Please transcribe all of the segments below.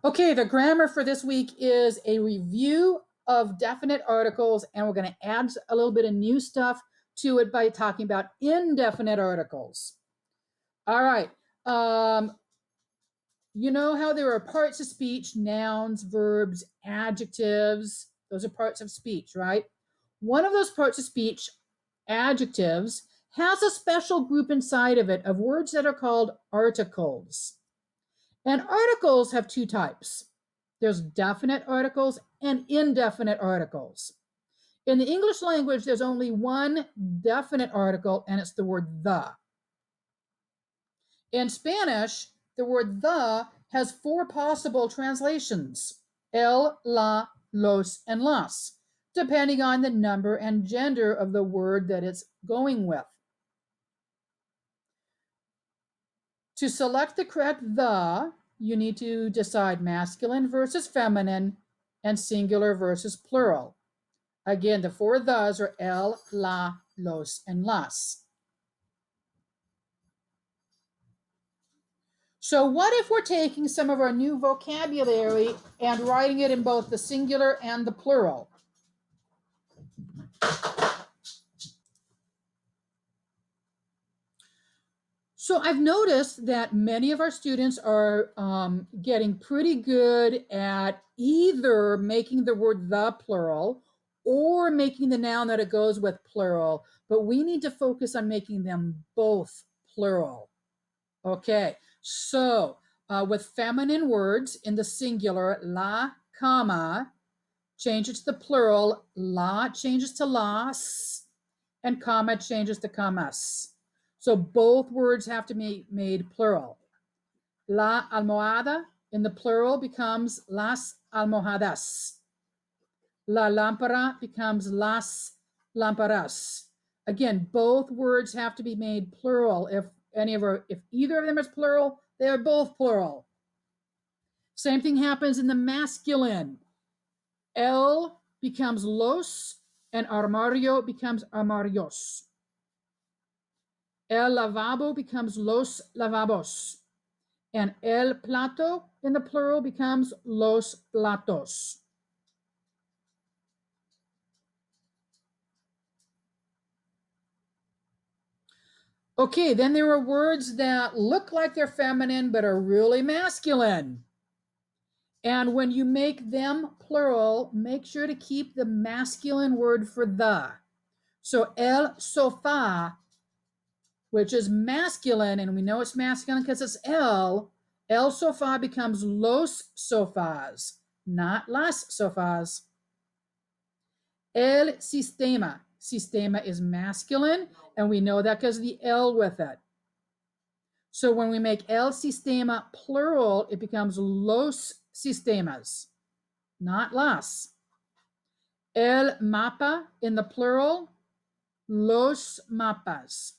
Okay, the grammar for this week is a review of definite articles, and we're going to add a little bit of new stuff to it by talking about indefinite articles. All right. You know how there are parts of speech, nouns, verbs, adjectives. Those are parts of speech, right? One of those parts of speech, adjectives, has a special group inside of it of words that are called articles. And articles have two types. There's definite articles and indefinite articles. In the English language, there's only one definite article, and it's the word the. In Spanish, the word the has four possible translations: el, la, los, and las, depending on the number and gender of the word that it's going with. To select the correct the, you need to decide masculine versus feminine and singular versus plural. Again, the four thes are el, la, los, and las. So what if we're taking some of our new vocabulary and writing it in both the singular and the plural? So I've noticed that many of our students are getting pretty good at either making the word the plural or making the noun that it goes with plural, but we need to focus on making them both plural. Okay, so with feminine words in the singular, la, comma, change it to the plural, la changes to las, and comma changes to camas. So both words have to be made plural. La almohada in the plural becomes las almohadas. La lámpara becomes las lámparas. Again, both words have to be made plural. If either of them is plural, they are both plural. Same thing happens in the masculine. El becomes los and armario becomes armarios. El lavabo becomes los lavabos. And el plato in the plural becomes los platos. Okay, then there are words that look like they're feminine but are really masculine. And when you make them plural, make sure to keep the masculine word for the. So el sofá, which is masculine, and we know it's masculine because it's el sofá becomes los sofás, not las sofás. El sistema. Sistema is masculine, and we know that because of the L with it. So when we make el sistema plural, it becomes los sistemas, not las. El mapa in the plural, los mapas.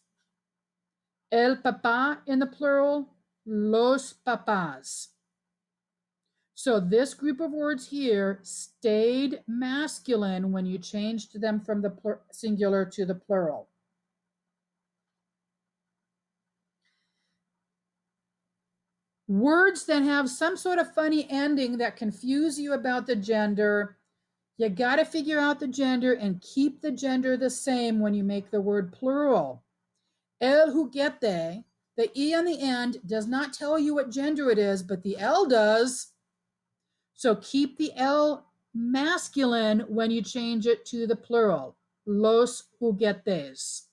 El papá in the plural, los papás. So this group of words here stayed masculine when you changed them from the singular to the plural. Words that have some sort of funny ending that confuse you about the gender, you got to figure out the gender and keep the gender the same when you make the word plural. El juguete, the E on the end does not tell you what gender it is, but the L does. So keep the L masculine when you change it to the plural. Los juguetes.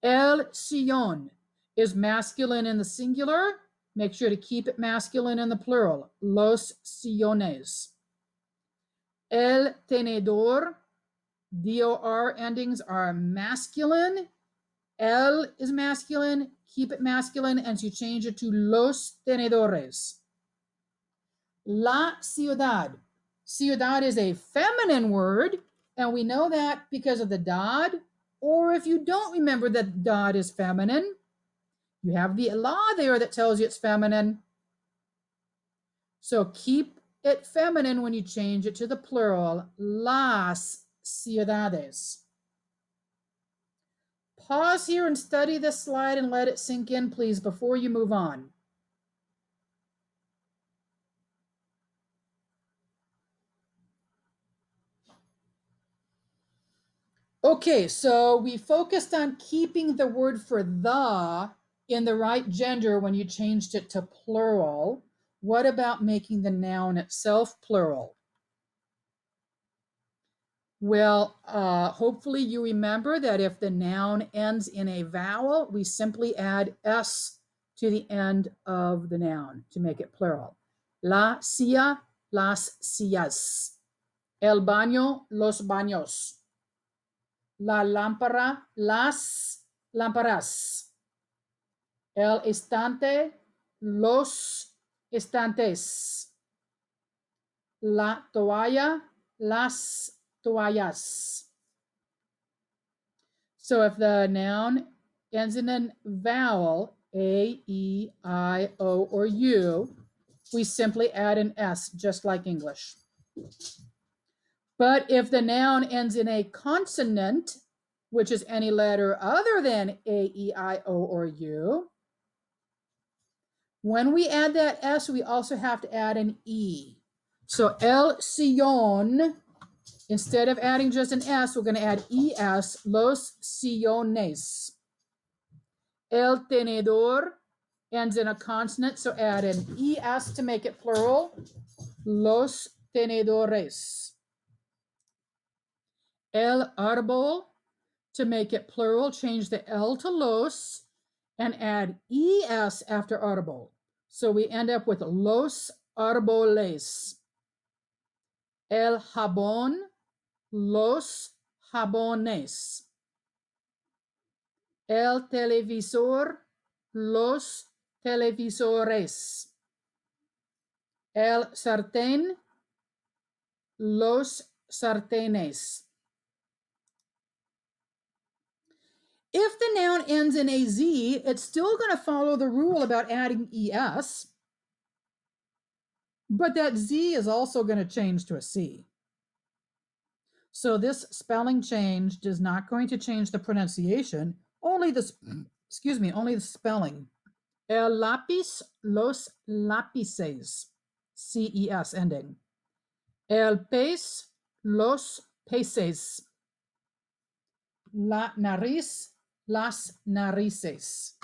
El sillón is masculine in the singular. Make sure to keep it masculine in the plural. Los sillones. El tenedor, D-O-R endings are masculine. El is masculine. Keep it masculine as you change it to los tenedores. La ciudad. Ciudad is a feminine word, and we know that because of the dad. Or if you don't remember that dad is feminine, you have the la there that tells you it's feminine. So keep it feminine when you change it to the plural, las ciudades. Pause here and study this slide and let it sink in, please, before you move on. Okay, so we focused on keeping the word for the in the right gender when you changed it to plural. What about making the noun itself plural? Well, hopefully you remember that if the noun ends in a vowel, we simply add s to the end of the noun to make it plural. La silla, las sillas. El baño, los baños. La lámpara, las lámparas. El estante, los estantes. La toalla, las toallas. So if the noun ends in a vowel, A, E, I, O, or U, we simply add an S, just like English. But if the noun ends in a consonant, which is any letter other than A, E, I, O, or U, when we add that S, we also have to add an E. So el sillón, instead of adding just an S, we're going to add ES, los sillones. El tenedor ends in a consonant, so add an ES to make it plural, los tenedores. El árbol, to make it plural, change the L to los and add ES after árbol. So we end up with los árboles. El jabón, los jabones. El televisor, los televisores. El sartén, los sartenes. If the noun ends in a Z, it's still going to follow the rule about adding ES, but that Z is also going to change to a C. So this spelling change is not going to change the pronunciation, only the, only the spelling. El lápiz, los lápices, CES ending. El pez, los peces. La nariz, las narices.